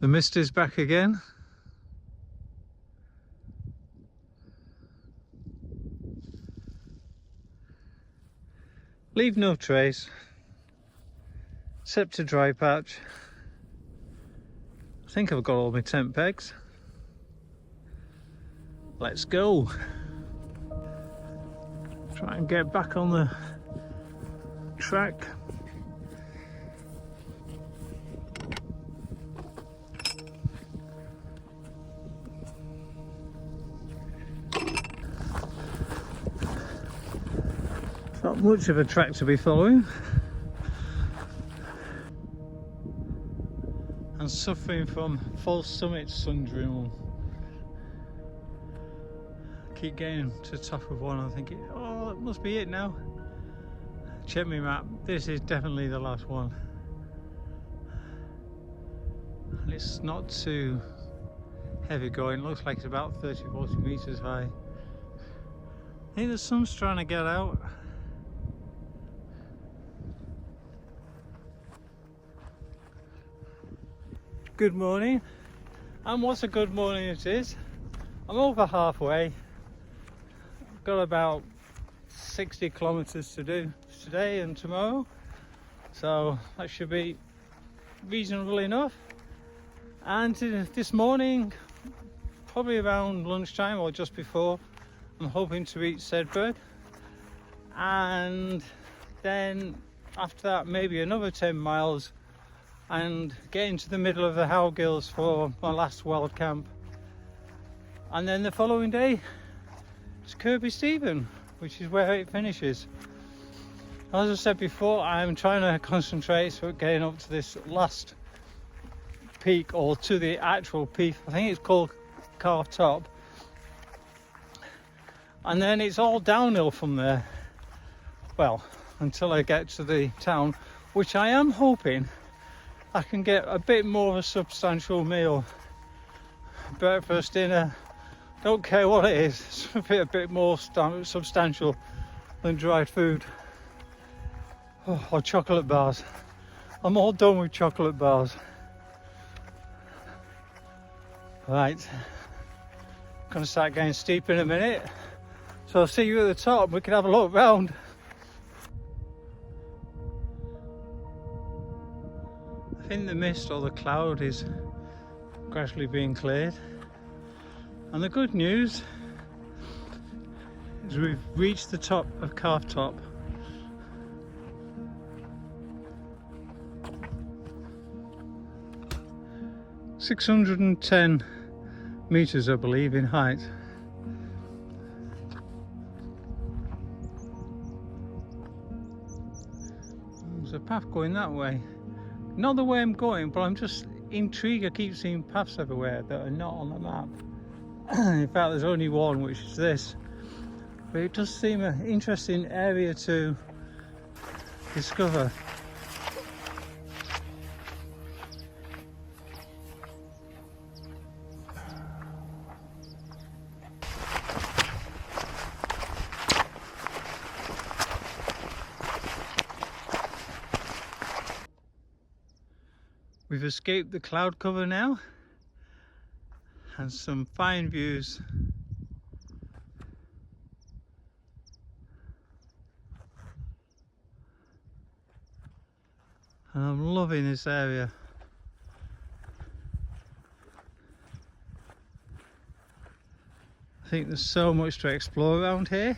The mist is back again. Leave no trace, except a dry patch. I think I've got all my tent pegs. Let's go. Try and get back on the track. Not much of a track to be following. I'm suffering from false summit syndrome. Keep getting to the top of one, I'm thinking, oh, it must be it now. Check my map, this is definitely the last one. And it's not too heavy going, it looks like it's about 30-40 meters high. I think the sun's trying to get out. Good morning, and what a good morning it is. I'm over halfway. I've got about 60 kilometers to do today and tomorrow, so that should be reasonable enough. And this morning, probably around lunchtime or just before, I'm hoping to reach Sedberg, and then after that maybe another 10 miles and get into the middle of the Howgills for my last wild camp. And then the following day it's Kirby Stephen, which is where it finishes. As I said before, I'm trying to concentrate for getting up to this last peak, or to the actual peak. I think it's called Calf Top, and then it's all downhill from there, well, until I get to the town, which I am hoping I can get a bit more of a substantial meal. Breakfast, dinner, don't care what it is, something a bit more substantial than dried food. Oh, or chocolate bars. I'm all done with chocolate bars. Right, gonna start getting steep in a minute, so I'll see you at the top. We can have a look round. I think the mist or the cloud is gradually being cleared, and the good news is we've reached the top of Calf Top. (610 meters, I believe, in height. There's a path going that way. Not the way I'm going, but I'm just intrigued. I keep seeing paths everywhere that are not on the map. In fact, there's only one, which is this. But it does seem an interesting area to discover. We've escaped the cloud cover now, and some fine views. And I'm loving this area. I think there's so much to explore around here.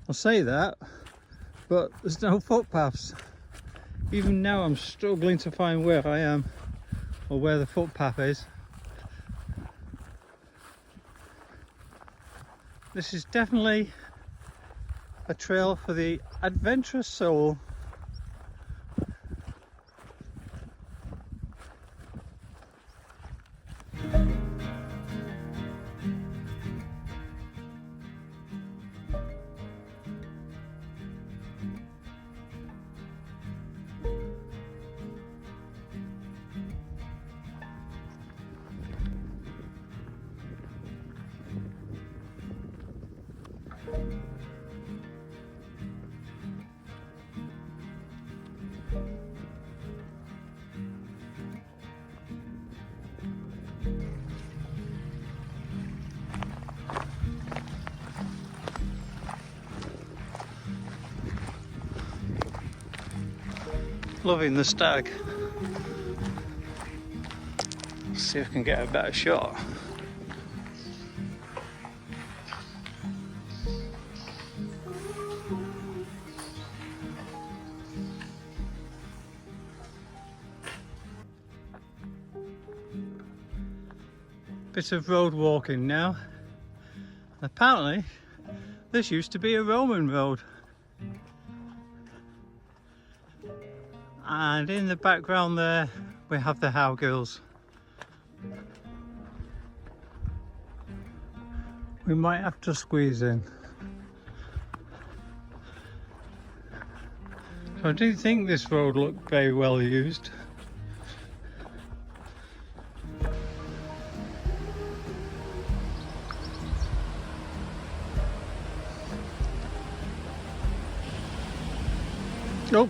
I'll say that, but there's no footpaths. Even now I'm struggling to find where I am, or where the footpath is. This is definitely a trail for the adventurous soul. Loving the stag. See if I can get a better shot. Bit of road walking now. Apparently this used to be a Roman road, and in the background there we have the Howgills. We might have to squeeze in. So I do think this road looked very well used. Oh.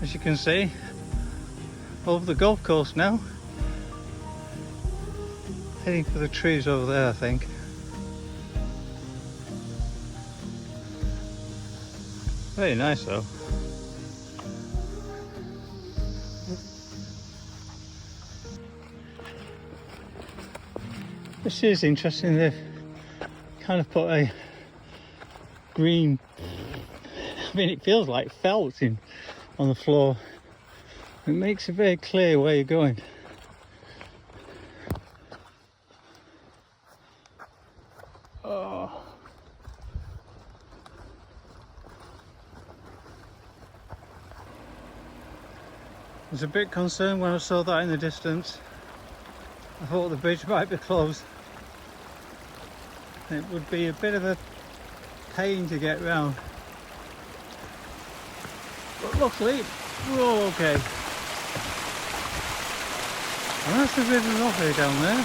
As you can see, over the golf course now. Heading for the trees over there, I think. Very nice though. This is interesting, they've kind of put a green, I mean it feels like felt on the floor. It makes it very clear where you're going. Oh. I was a bit concerned when I saw that in the distance. I thought the bridge might be closed. It would be a bit of a pain to get round. But luckily, we're all okay. And that's the river Roffey down there.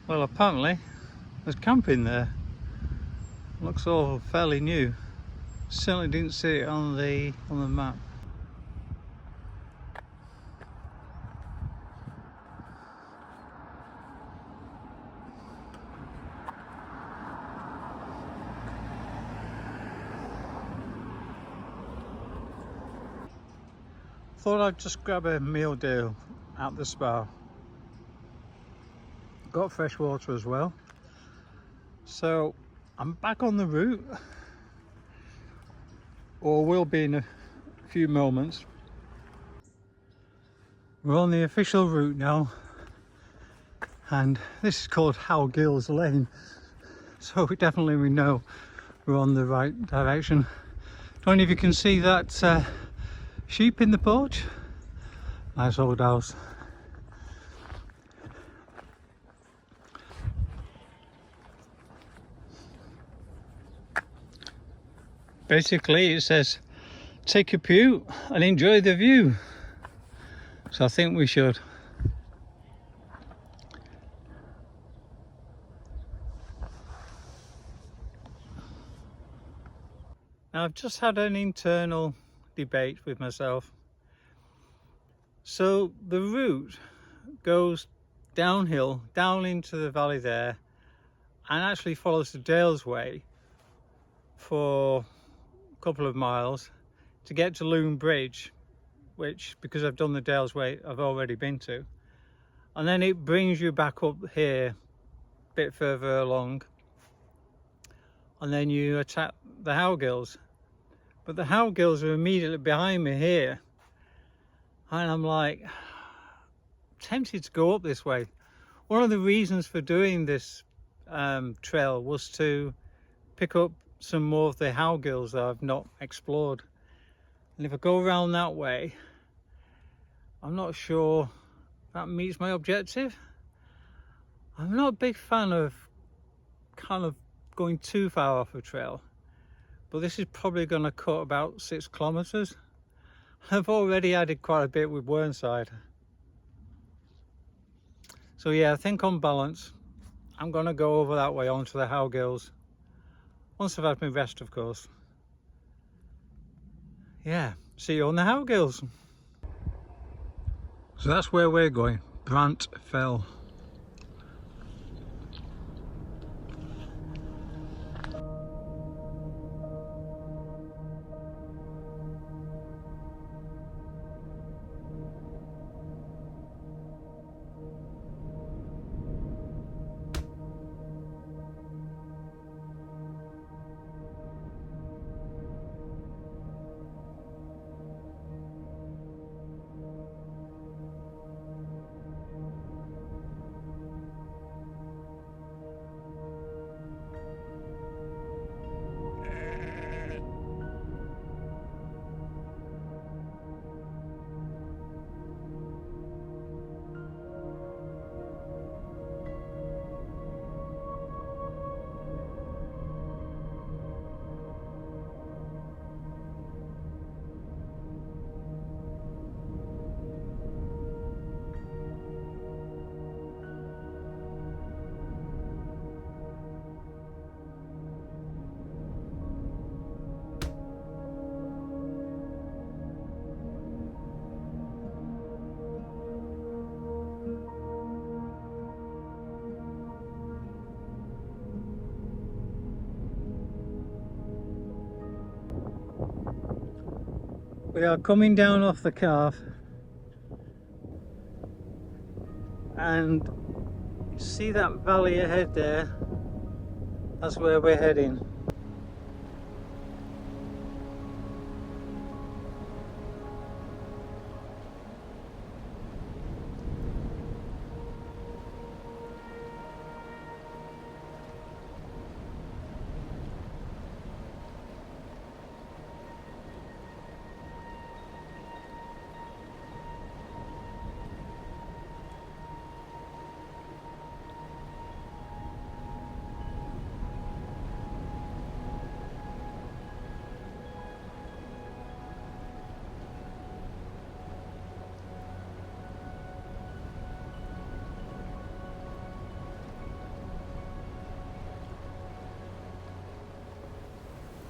Well, apparently there's camping there. Looks all fairly new. Certainly didn't see it on the map. Thought I'd just grab a meal deal at the spa. Got fresh water as well. So I'm back on the route, or will be in a few moments. We're on the official route now, and this is called Howgills Lane, so definitely we know we're on the right direction. Don't know if you can see that sheep in the porch. Nice old house. Basically it says take a pew and enjoy the view, so I think we should. Now I've just had an internal debate with myself. So the route goes downhill down into the valley there and actually follows the Dales Way for couple of miles to get to Loon Bridge, which, because I've done the Dales Way, I've already been to, and then it brings you back up here a bit further along, and then you attack the Howgills. But the Howgills are immediately behind me here, and I'm like tempted to go up this way. One of the reasons for doing this trail was to pick up some more of the Howgills that I've not explored, and if I go around that way, I'm not sure that meets my objective. I'm not a big fan of kind of going too far off a trail, but this is probably going to cut about 6 kilometers. I've already added quite a bit with Whernside. So yeah, I think on balance, I'm going to go over that way onto the Howgills. Once I've had my rest, of course. Yeah, see you on the Howgills. So that's where we're going, Brant Fell. We are coming down off the calf, and see that valley ahead there? That's where we're heading.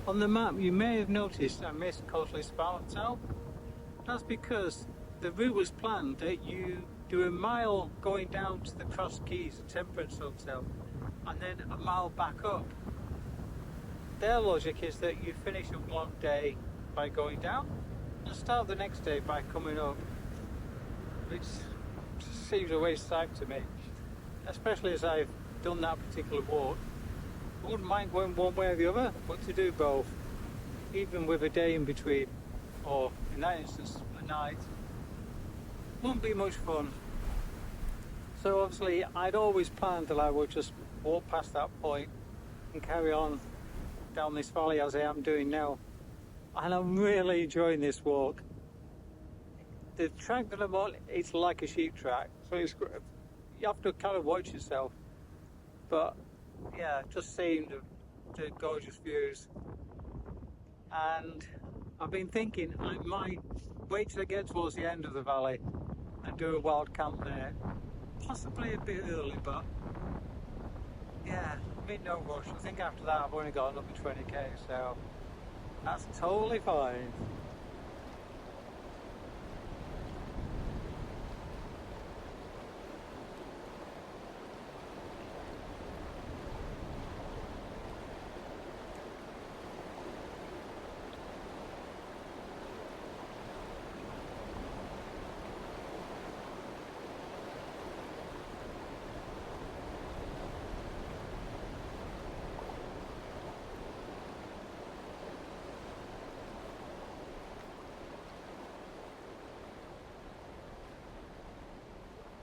On the map you may have noticed I missed Cosley Hotel. That's because the route was planned that you do a mile going down to the Cross Keys Temperance Hotel and then a mile back up. Their logic is that you finish up one day by going down and start the next day by coming up, which seems a waste of time to me, especially as I've done that particular walk. I wouldn't mind going one way or the other, but to do both, even with a day in between, or in that instance a night, won't be much fun. So obviously I'd always planned that I would just walk past that point and carry on down this valley as I am doing now, and I'm really enjoying this walk. The track that I'm on, it's like a sheep track, so it's, you have to kind of watch yourself, but yeah, just seeing the gorgeous views. And I've been thinking I might wait till I get towards the end of the valley and do a wild camp there, possibly a bit early, but yeah, I'm in no rush. I think after that I've only got another 20k, so that's totally fine.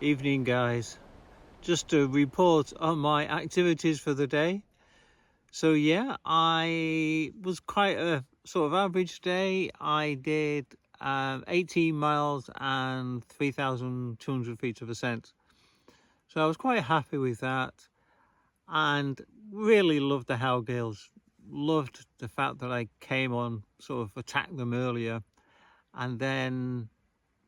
Evening guys, just a report on my activities for the day. So yeah, I was quite a sort of average day. I did 18 miles and 3,200 feet of ascent. So I was quite happy with that, and really loved the Howgills. Loved the fact that I came on, sort of attacked them earlier, and then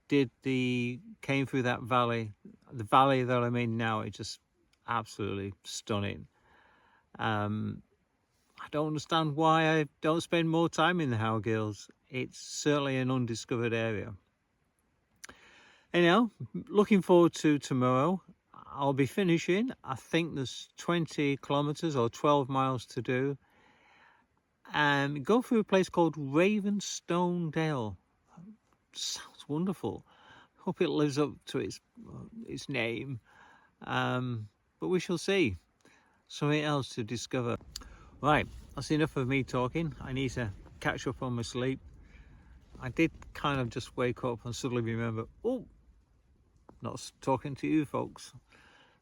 came through that valley. The valley that I'm in now is just absolutely stunning. I don't understand why I don't spend more time in the Howgills. It's certainly an undiscovered area. Anyhow, looking forward to tomorrow. I'll be finishing. I think there's 20 kilometers or 12 miles to do, and go through a place called Ravenstone Dale. Sounds wonderful. Hope it lives up to its name, but we shall see. Something else to discover. Right, that's enough of me talking. I need to catch up on my sleep. I did kind of just wake up and suddenly remember, oh, not talking to you folks.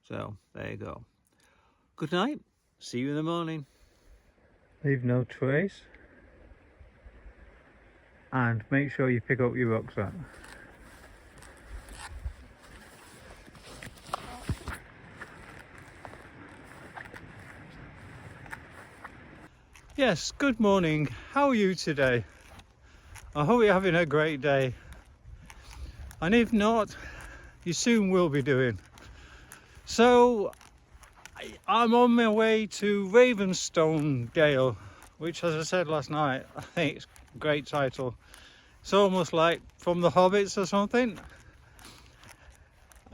So there you go. Good night. See you in the morning. Leave no trace. And make sure you pick up your rucksack. Yes, good morning. How are you today? I hope you're having a great day. And if not, you soon will be doing. So, I'm on my way to Ravenstone Dale, which, as I said last night, I think it's a great title. It's almost like From the Hobbits or something.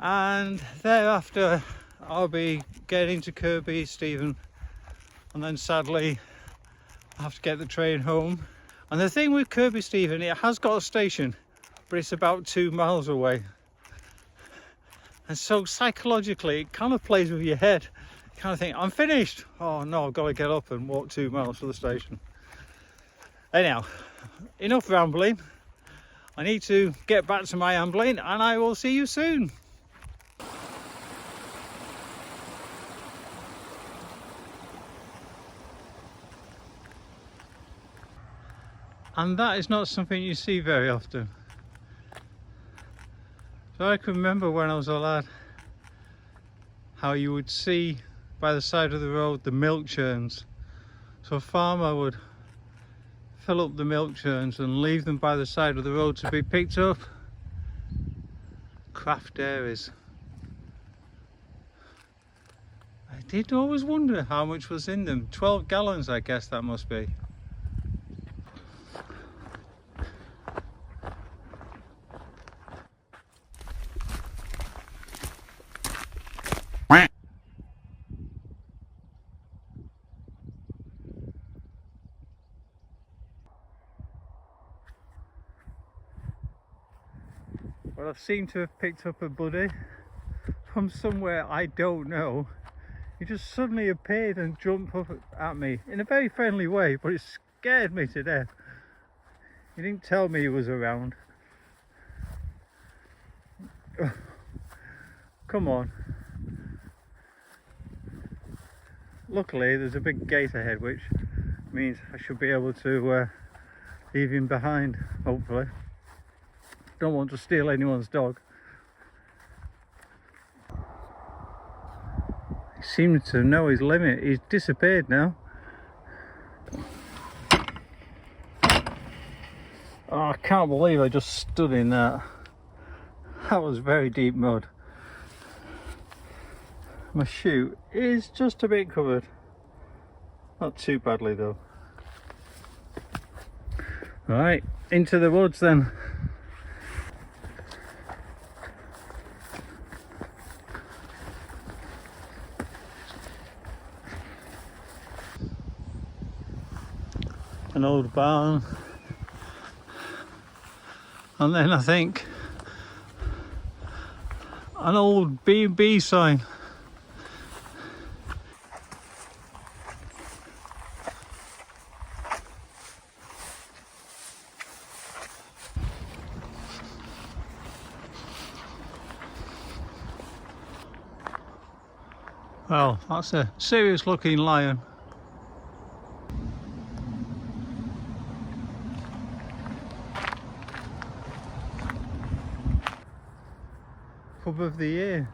And thereafter, I'll be getting to Kirby Stephen, and then sadly I have to get the train home. And the thing with Kirby Stephen, it has got a station, but it's about 2 miles away. And so psychologically, it kind of plays with your head. You kind of think, I'm finished. Oh no, I've got to get up and walk 2 miles to the station. Anyhow, enough rambling. I need to get back to my ambling, and I will see you soon. And that is not something you see very often. So I can remember when I was a lad how you would see by the side of the road the milk churns. So a farmer would fill up the milk churns and leave them by the side of the road to be picked up. Craft dairies. I did always wonder how much was in them. 12 gallons, I guess that must be. Well, I seem to have picked up a buddy from somewhere I don't know. He just suddenly appeared and jumped up at me in a very friendly way, but it scared me to death. He didn't tell me he was around. Come on. Luckily there's a big gate ahead, which means I should be able to leave him behind, hopefully. Don't want to steal anyone's dog. He seems to know his limit. He's disappeared now. Oh, I can't believe I just stood in that. That was very deep mud. My shoe is just a bit covered. Not too badly though. Right, into the woods then. An old barn, and then I think an old B&B sign. Well, that's a serious looking lion. Pub of the year.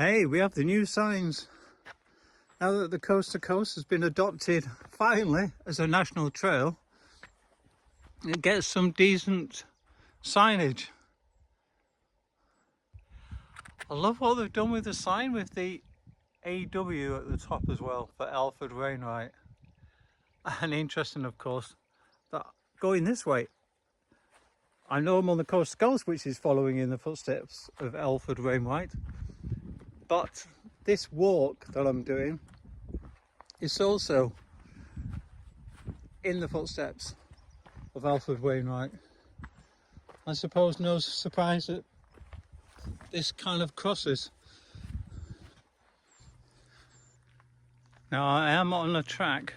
Hey, we have the new signs. Now that the Coast to Coast has been adopted finally as a national trail, it gets some decent signage. I love what they've done with the sign with the AW at the top as well for Alfred Wainwright. And interesting, of course, that going this way, I know I'm on the Coast to Coast, which is following in the footsteps of Alfred Wainwright, but this walk that I'm doing is also in the footsteps of Alfred Wainwright. I suppose no surprise that this kind of crosses. Now I am on a track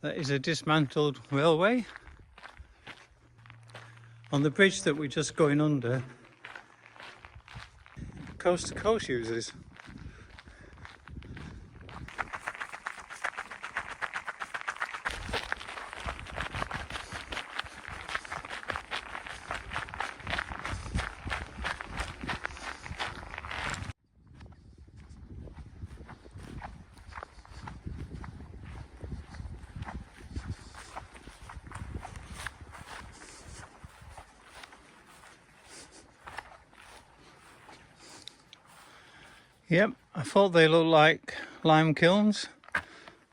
that is a dismantled railway. On the bridge that we're just going under, Coast to Coast uses. Yep, I thought they looked like lime kilns.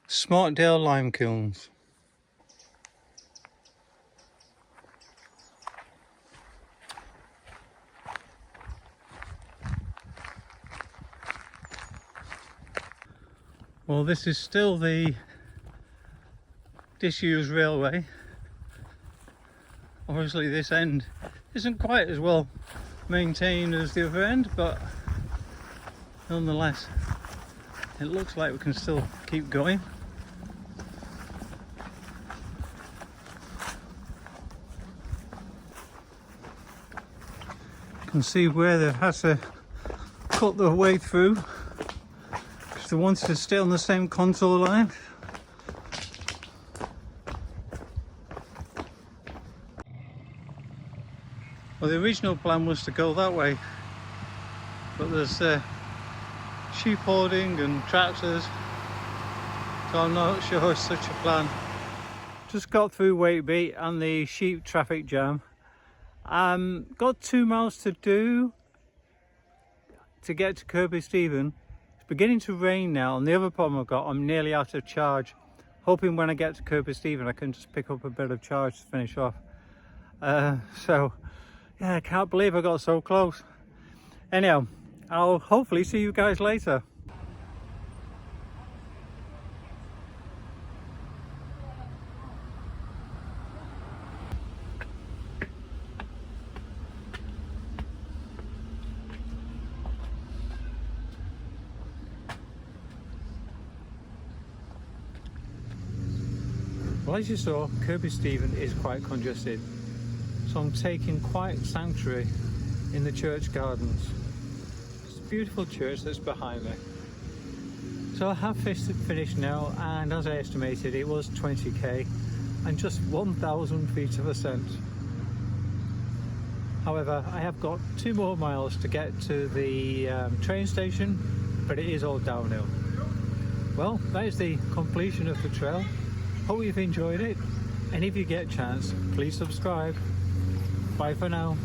Smartdale lime kilns. Well, this is still the disused railway. Obviously this end isn't quite as well maintained as the other end, but nonetheless, it looks like we can still keep going. You can see where they've had to cut their way through because they wanted to stay on the same contour line. Well, the original plan was to go that way, but there's sheep hoarding and tractors, so I'm not sure it's such a plan. Just got through Waitby and the sheep traffic jam. Got 2 miles to do to get to Kirby Stephen. It's beginning to rain now, and the other problem I've got, I'm nearly out of charge. Hoping when I get to Kirby Stephen I can just pick up a bit of charge to finish off. So yeah, I can't believe I got so close. Anyhow, I'll hopefully see you guys later. Well, as you saw, Kirby Stephen is quite congested, so I'm taking quiet sanctuary in the church gardens. It's a beautiful church that's behind me. So I have finished now, and as I estimated, it was 20k and just 1,000 feet of ascent. However, I have got 2 more miles to get to the train station, but it is all downhill. Well, that is the completion of the trail. Hope you've enjoyed it, and if you get a chance, please subscribe. Bye for now.